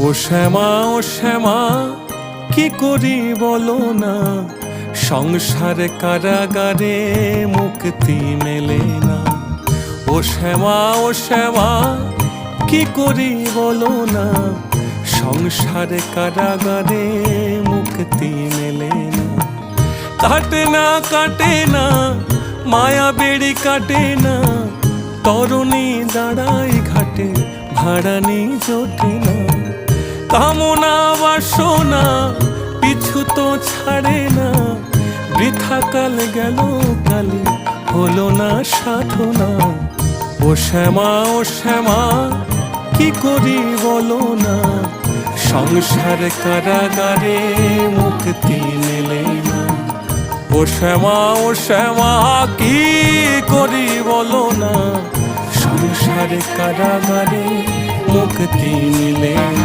ও শ্যামা কি করি বলো না, সংসার কারাগারে মুক্তি মেলে না। ও শ্যামা কি করি বলো না, সংসার কারাগারে মুক্তি মেলে না। কাটে না মায়া বেড়ি কাটে না, তরুণী দাঁড়াই ঘাটে ভাড়ানি জোটে না। কামনা বাসনা পিছু তো ছাড়ে না, বৃথা কাল গেল কালে হলো না সাধনা। ও শ্যামা কি করি বলো না, সংসার কারাগারে মুক্তি মেলে না। ও শ্যামা কি করি বলো না, সংসার কারাগারে মুক্তি মেলে না।